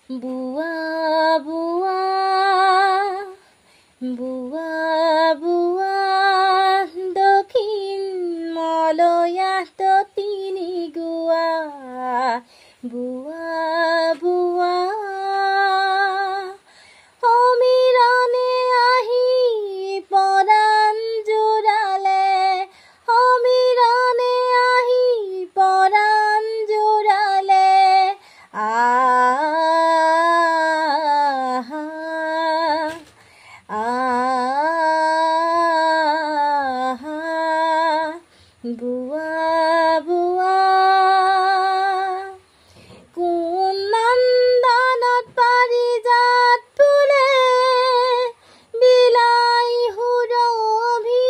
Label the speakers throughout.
Speaker 1: বুয়া বুয়া বুয়া বুয়া দক্ষিণ মলয়াত তিনি গুয়া বুয়া বুয়া সমীৰণে আহি পৰাণ জোৰালে সমীৰণে আহি পৰাণ জোৰালে বুয়া বুয়া কোন নন্দনত পাৰিজাত ফুলে বিলাই সুৰভি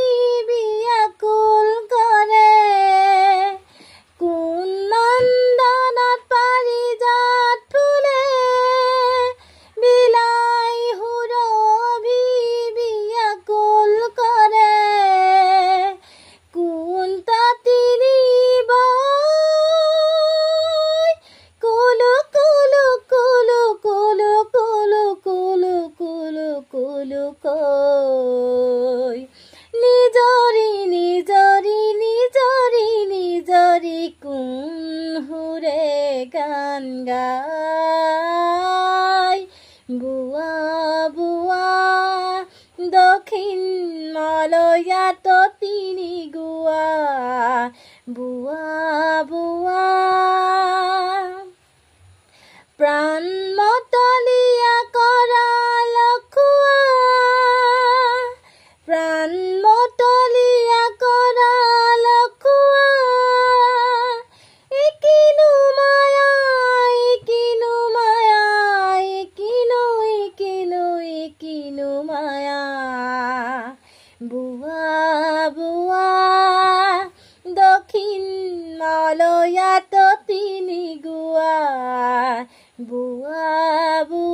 Speaker 1: বিয়াকুল কৰে কোন নন্দনত পাৰিজাত ফুলে বিলাই সুৰভি বিয়াকুল কৰে কোন তাতিনি বয় কুলু কুলু কুলু কুলু কুলু কুলু কুলু কুলু কই নিজৰি নিজৰি নিজৰি নিজৰি কোন সুৰে গান গায় বুয়া বুয়া দক্ষিণ মলয়াত তিনি গুয়া বুয়া বুয়া প্ৰাণ মতলীয়া কৰা লখুৱা প্ৰাণ মতলীয়া কৰা লখুৱা একিনো মায়া একিনো মায়া একিনো একিনো একিনো মায়া বুয়া বুয়া দক্ষিণ মলয়াত তিনি গুয়া বুয়া বুয়া